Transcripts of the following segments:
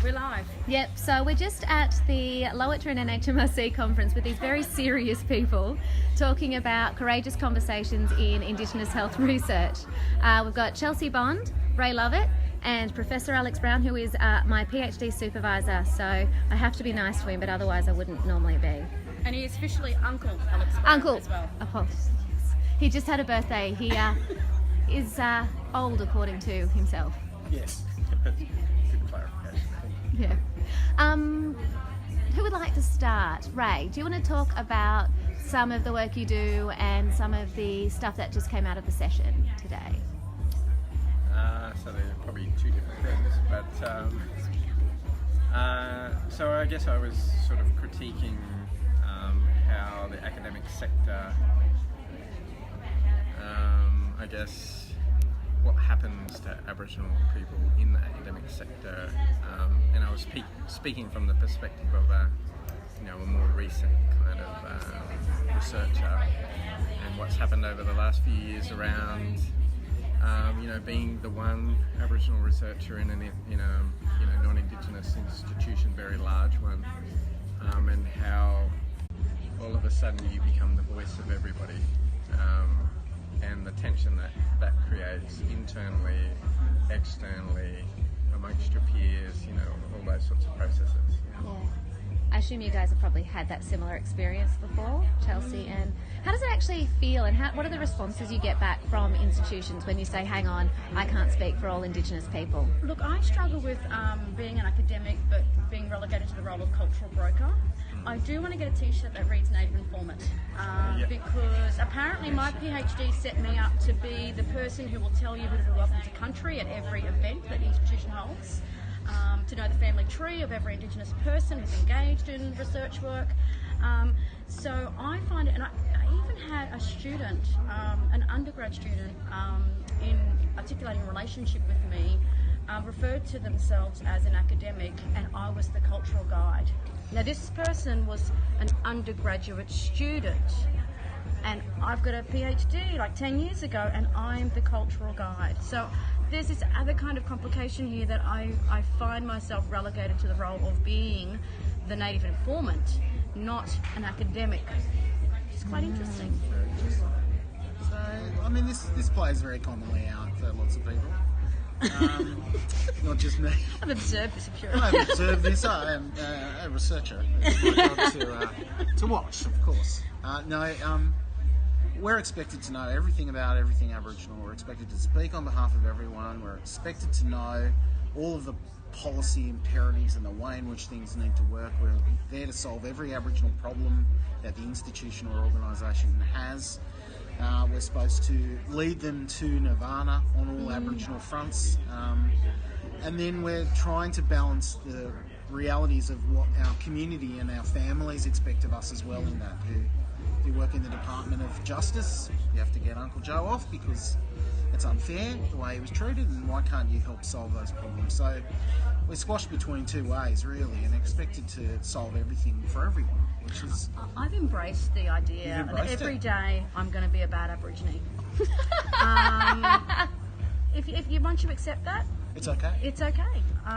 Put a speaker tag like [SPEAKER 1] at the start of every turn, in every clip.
[SPEAKER 1] We're live.
[SPEAKER 2] Yep, so we're just at the Lowitja and NHMRC conference with these very serious people talking about courageous conversations in Indigenous health research. We've got Chelsea Bond, Ray Lovett, and Professor Alex Brown, who is my PhD supervisor, so I have to be nice to him, but otherwise I wouldn't normally be.
[SPEAKER 1] And he is officially Uncle Alex Brown
[SPEAKER 2] Uncle
[SPEAKER 1] as well.
[SPEAKER 2] Oh, yes. He just had a birthday. He is old according to himself.
[SPEAKER 3] Yes. Good clarification.
[SPEAKER 2] Yeah. Who would like to start? Ray, do you want to talk about some of the work you do and some of the stuff that just came out of the session today?
[SPEAKER 3] So they're probably two different things, but so I guess I was sort of critiquing how the academic sector, I guess, what happens to Aboriginal people in the academic sector, and I was speaking from the perspective of a more recent kind of researcher, and what's happened over the last few years around being the one Aboriginal researcher in an non-Indigenous institution, very large one, and how all of a sudden you become the voice of everybody. And the tension that creates internally, externally, amongst your peers, all those sorts of processes.
[SPEAKER 2] Yeah. I assume you guys have probably had that similar experience before, Chelsea, and how does it actually feel, and what are the responses you get back from institutions when you say, hang on, I can't speak for all Indigenous people?
[SPEAKER 1] Look, I struggle with being an academic but being relegated to the role of cultural broker. I do want to get a t-shirt that reads Native Informant because apparently my PhD set me up to be the person who will tell you who to welcome to country at every event that the institution holds, to know the family tree of every Indigenous person who's engaged in research work. So I find it, and I even had a student, an undergrad student, in articulating a relationship with me, referred to themselves as an academic, and I was the cultural guide. Now this person was an undergraduate student, and I've got a PhD like 10 years ago, and I'm the cultural guide. So there's this other kind of complication here that I find myself relegated to the role of being the native informant, not an academic. It's quite interesting.
[SPEAKER 4] So, I mean, this plays very commonly out for lots of people. Not just me.
[SPEAKER 1] I've observed this, I'm sure.
[SPEAKER 4] I've observed this. I am a researcher. It's my job to watch, of course. We're expected to know everything about everything Aboriginal. We're expected to speak on behalf of everyone. We're expected to know all of the policy imperatives and the way in which things need to work. We're there to solve every Aboriginal problem that the institution or organisation has. We're supposed to lead them to nirvana on all Aboriginal fronts. And then we're trying to balance the realities of what our community and our families expect of us as well in that. If you work in the Department of Justice, you have to get Uncle Joe off because it's unfair the way he was treated, and why can't you help solve those problems? So we're squashed between two ways, really, and expected to solve everything for everyone, which is...
[SPEAKER 1] I've embraced the idea that every day I'm going to be a bad Aborigine. If you want to accept that,
[SPEAKER 4] it's okay.
[SPEAKER 1] It's okay.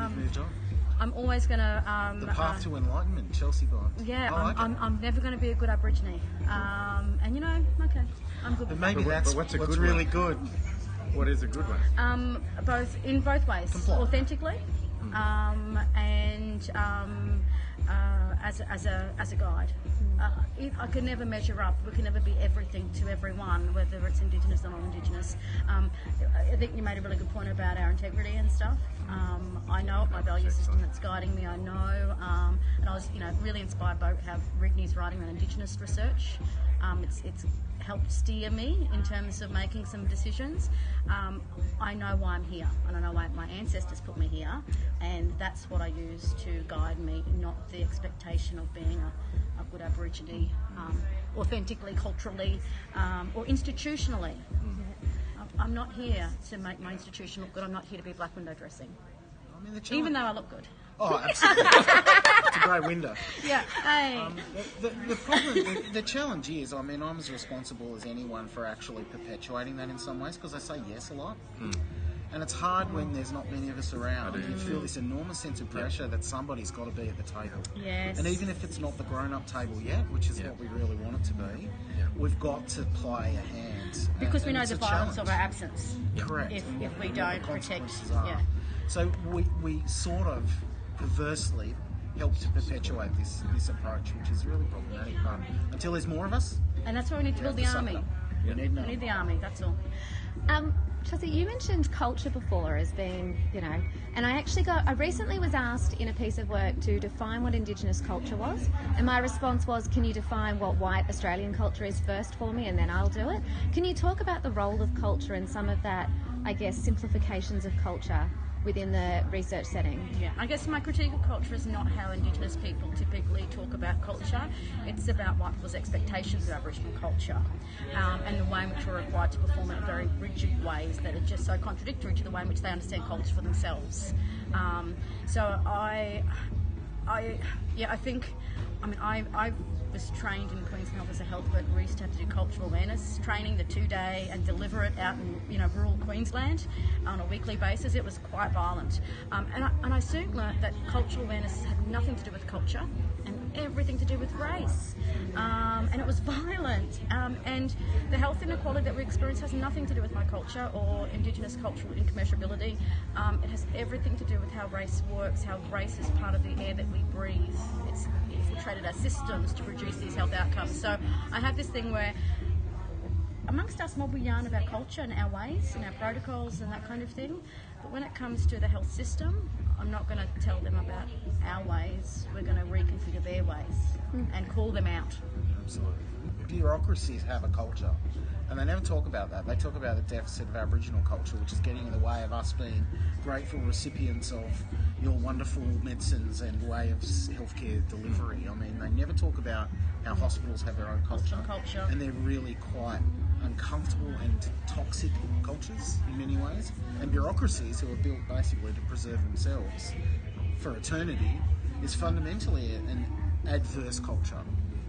[SPEAKER 4] You've moved on.
[SPEAKER 1] I'm always going to...
[SPEAKER 4] the path to enlightenment, Chelsea Bond.
[SPEAKER 1] Yeah, I'm never going to be a good Aborigine. And okay, I'm good.
[SPEAKER 4] But maybe that's
[SPEAKER 3] what's a
[SPEAKER 4] what's
[SPEAKER 3] good
[SPEAKER 4] really
[SPEAKER 3] one?
[SPEAKER 4] Good.
[SPEAKER 3] What is a good one?
[SPEAKER 1] Both ways.
[SPEAKER 4] Comply.
[SPEAKER 1] Authentically, and as a guide. I can never measure up. We can never be everything to everyone, whether it's Indigenous or non-Indigenous. I think you made a really good point about our integrity and stuff. I know my value system that's guiding me. I know, and I was, really inspired by how Rigney's writing on Indigenous research. It's helped steer me in terms of making some decisions. I know why I'm here, and I know why my ancestors put me here, and that's what I use to guide me, not the expectation of being a good Aborigine, authentically, culturally, or institutionally. I'm not here to make my institution look good. I'm not here to be black window dressing, even though I look good.
[SPEAKER 4] Oh, absolutely. It's a great window.
[SPEAKER 1] Yeah. Hey.
[SPEAKER 4] The problem, the challenge is, I'm as responsible as anyone for actually perpetuating that in some ways, because I say yes a lot. And it's hard when there's not many of us around. You feel this enormous sense of pressure that somebody's got to be at the table.
[SPEAKER 1] Yes.
[SPEAKER 4] And even if it's not the grown-up table yet, which is what we really want it to be, we've got to play a hand.
[SPEAKER 1] Because we
[SPEAKER 4] and
[SPEAKER 1] know
[SPEAKER 4] it's
[SPEAKER 1] the
[SPEAKER 4] a
[SPEAKER 1] violence
[SPEAKER 4] challenge.
[SPEAKER 1] of our absence.
[SPEAKER 4] Correct.
[SPEAKER 1] If we
[SPEAKER 4] What
[SPEAKER 1] don't
[SPEAKER 4] the
[SPEAKER 1] protect.
[SPEAKER 4] consequences are.
[SPEAKER 1] Yeah.
[SPEAKER 4] So we sort of perversely help to perpetuate this approach, which is really problematic. But until there's more of us,
[SPEAKER 1] And that's why we need to build the
[SPEAKER 4] have to suck
[SPEAKER 1] army.
[SPEAKER 4] it up. We need
[SPEAKER 1] We need the army, that's all.
[SPEAKER 2] Chelsea, you mentioned culture before as being, and I recently was asked in a piece of work to define what Indigenous culture was, and my response was, can you define what white Australian culture is first for me, and then I'll do it? Can you talk about the role of culture and some of that, I guess, simplifications of culture within the research setting?
[SPEAKER 1] Yeah, I guess my critique of culture is not how Indigenous people typically talk about culture. It's about white people's expectations of Aboriginal culture and the way in which we're required to perform it in very rigid ways that are just so contradictory to the way in which they understand culture for themselves. I was trained in Queensland Health as a health worker. We used to have to do cultural awareness training, the 2-day, and deliver it out in rural Queensland on a weekly basis. It was quite violent, and I soon learnt that cultural awareness had nothing to do with culture and everything to do with race, and it was violent. And the health inequality that we experience has nothing to do with my culture or Indigenous cultural incommensurability. It has everything to do with how race works, how race is part of the air that we breathe. It's infiltrated our systems to produce these health outcomes. So I have this thing where amongst us mob we yarn about culture and our ways and our protocols and that kind of thing, but when it comes to the health system, I'm not going to tell them about our ways. We're going to reconfigure their ways and call them out.
[SPEAKER 4] Absolutely. Bureaucracies have a culture, and they never talk about that. They talk about the deficit of Aboriginal culture, which is getting in the way of us being grateful recipients of your wonderful medicines and way of healthcare delivery. I mean, they never talk about how hospitals have their own culture, and they're really quite uncomfortable and toxic cultures in many ways. And bureaucracies who are built basically to preserve themselves for eternity is fundamentally an adverse culture,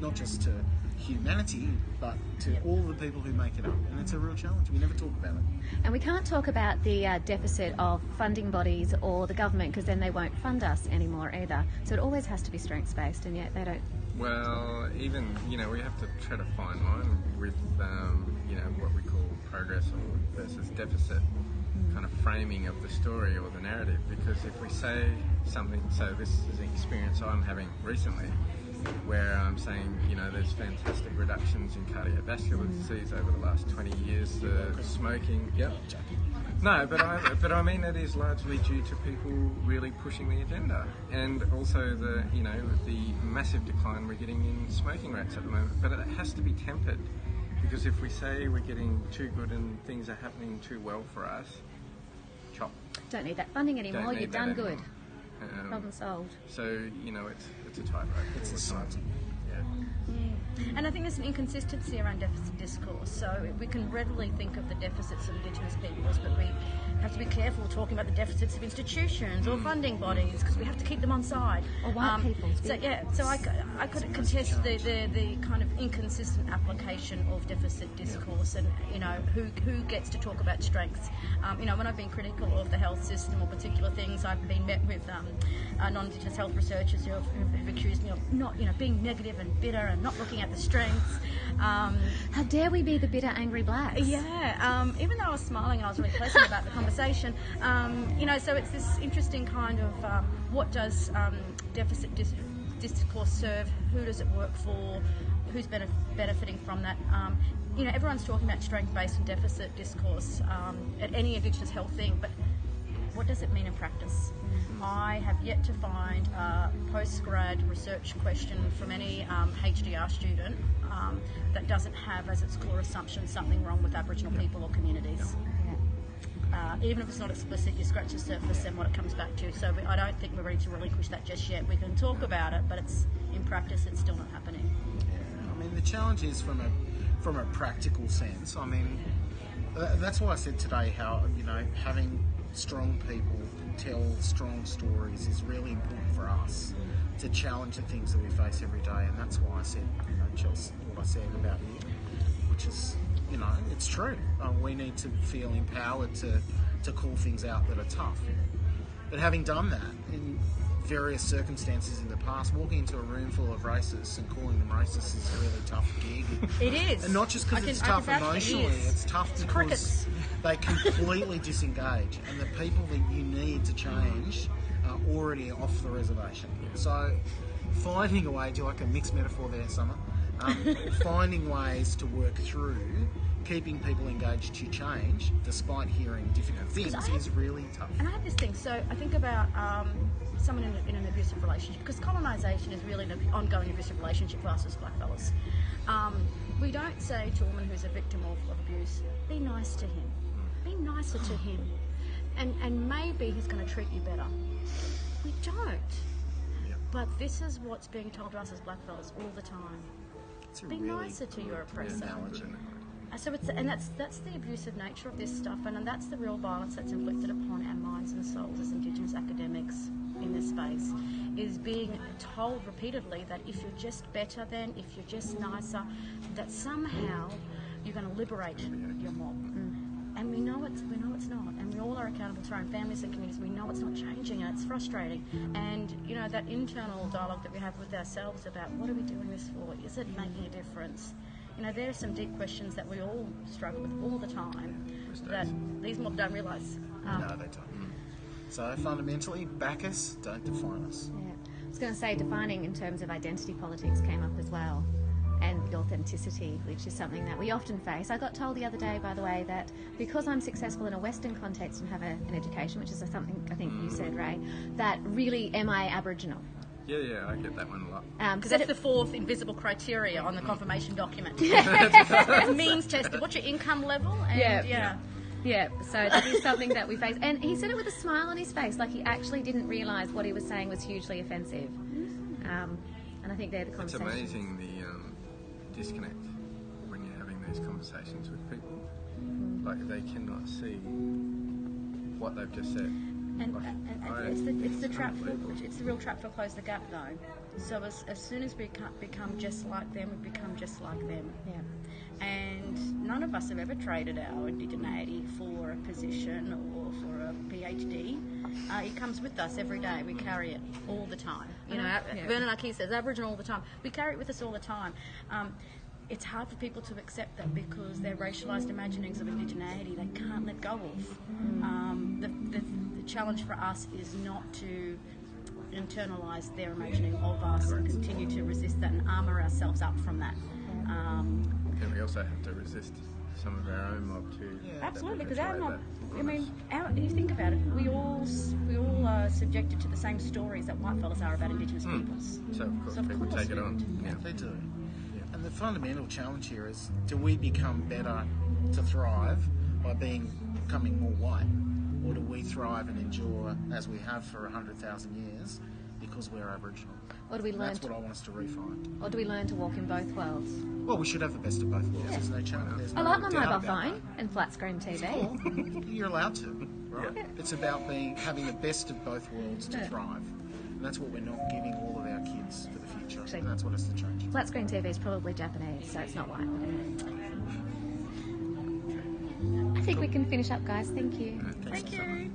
[SPEAKER 4] not just to humanity, but to all the people who make it up. And it's a real challenge. We never talk about it.
[SPEAKER 2] And we can't talk about the deficit of funding bodies or the government, because then they won't fund us anymore either. So it always has to be strengths-based, and yet they don't.
[SPEAKER 3] Well, even, we have to tread a fine line with, what we call progress or versus deficit kind of framing of the story or the narrative. Because if we say something, so this is an experience I'm having recently, where I'm saying, there's fantastic reductions in cardiovascular disease over the last 20 years. Smoking, No, but I mean it is largely due to people really pushing the agenda, and also the massive decline we're getting in smoking rates at the moment. But it has to be tempered, because if we say we're getting too good and things are happening too well for us, chop.
[SPEAKER 2] Don't need that funding anymore. You've done good. Problem solved.
[SPEAKER 3] So it's a tightrope.
[SPEAKER 4] It's exciting.
[SPEAKER 1] And I think there's an inconsistency around deficit discourse. So we can readily think of the deficits of Indigenous peoples, but we have to be careful talking about the deficits of institutions or funding bodies, because we have to keep them on side.
[SPEAKER 2] Or white peoples.
[SPEAKER 1] So I could contest the kind of inconsistent application of deficit discourse, and who gets to talk about strengths. When I've been critical of the health system or particular things, I've been met with non-Indigenous health researchers who've accused me of not being negative and bitter and not looking at the strengths.
[SPEAKER 2] How dare we be the bitter, angry blacks?
[SPEAKER 1] Yeah, even though I was smiling, I was really pleasant about the conversation. So it's this interesting kind of what does deficit discourse serve? Who does it work for? Who's benefiting from that? Everyone's talking about strength-based and deficit discourse at any Indigenous health thing, but what does it mean in practice? I have yet to find a post-grad research question from any HDR student that doesn't have as its core assumption something wrong with Aboriginal people or communities. Even if it's not explicit, you scratch the surface and what it comes back to. So I don't think we're ready to relinquish that just yet. We can talk about it, but in practice it's still not happening.
[SPEAKER 4] Yeah, I mean, the challenge is from a practical sense. I mean, that's why I said today how having strong people tell strong stories is really important for us to challenge the things that we face every day, and that's why I said, Chelsea, what I said about you, which is, it's true. We need to feel empowered to to call things out that are tough. But having done that in various circumstances in the past, walking into a room full of racists and calling them racists is a really tough gig.
[SPEAKER 1] It is.
[SPEAKER 4] And not just because it's tough emotionally, it's tough because
[SPEAKER 1] crickets.
[SPEAKER 4] they completely disengage, and the people that you need to change are already off the reservation. So finding a way, do you like a mixed metaphor there, Summer? Finding ways to work through keeping people engaged to change despite hearing difficult things is really tough.
[SPEAKER 1] And I have this thing, so I think about someone in an abusive relationship, because colonisation is really an ongoing abusive relationship for us as blackfellas. We don't say to a woman who's a victim of abuse, be nice to him, be nicer to him, and maybe he's going to treat you better. We don't. But this is what's being told to us as blackfellas all the time. Be really nicer to your oppressor. So that's the abusive nature of this stuff, and that's the real violence that's inflicted upon our minds and souls as Indigenous academics in this space, is being told repeatedly that if you're just better than, if you're just nicer, that somehow you're going to liberate your mob. And we know it's not, and we all are accountable to our own families and communities. We know it's not changing, and it's frustrating. And you know, that internal dialogue that we have with ourselves about what are we doing this for? Is it making a difference? You know, there are some deep questions that we all struggle with all the time that these mob don't realise.
[SPEAKER 4] No, they don't. So fundamentally, back us, don't define us.
[SPEAKER 2] Yeah. I was going to say defining in terms of identity politics came up as well, and the authenticity, which is something that we often face. I got told the other day, by the way, that because I'm successful in a Western context and have an education, which is something I think you said, Ray, that really am I Aboriginal?
[SPEAKER 3] Yeah, I get that one a lot.
[SPEAKER 1] Because that's the fourth invisible criteria on the confirmation document. It's means tested. What's your income level? And
[SPEAKER 2] Yeah, so that is something that we face. And he said it with a smile on his face, like he actually didn't realise what he was saying was hugely offensive. And I think they're the conversations.
[SPEAKER 3] It's amazing the disconnect when you're having these conversations with people. Like, they cannot see what they've just said.
[SPEAKER 1] And it's the trap. It's the real trap for close the gap, though. So as soon as we become just like them, we become just like them.
[SPEAKER 2] Yeah.
[SPEAKER 1] And none of us have ever traded our indigeneity for a position or for a PhD. It comes with us every day. We carry it all the time. You know, Vernon Aki says Aboriginal all the time. We carry it with us all the time. It's hard for people to accept that because their racialised imaginings of indigeneity they can't let go of. The challenge for us is not to internalise their imagining of us and continue to resist that and armour ourselves up from that.
[SPEAKER 3] And we also have to resist some of our own mob too.
[SPEAKER 1] Absolutely, because our mob, you think about it, we all are subjected to the same stories that white fellas are about Indigenous peoples.
[SPEAKER 3] So of course people take it on.
[SPEAKER 4] Yeah, they do. And the fundamental challenge here is, do we become better to thrive by becoming more white? Or do we thrive and endure as we have for 100,000 years because we're Aboriginal?
[SPEAKER 2] Or do we learn
[SPEAKER 4] That's what I want us to refine.
[SPEAKER 2] Or do we learn to walk in both worlds?
[SPEAKER 4] Well, we should have the best of both worlds. There's no challenge.
[SPEAKER 2] I like my mobile phone and flat screen TV.
[SPEAKER 4] Cool. You're allowed to, right? Yeah. It's about having the best of both worlds to thrive. And that's what we're not giving all of our kids for the future.
[SPEAKER 2] Actually,
[SPEAKER 4] and that's what has to change.
[SPEAKER 2] Flat screen TV is probably Japanese, so it's not white. I think we can finish up, guys. Thank you.
[SPEAKER 4] Thank you.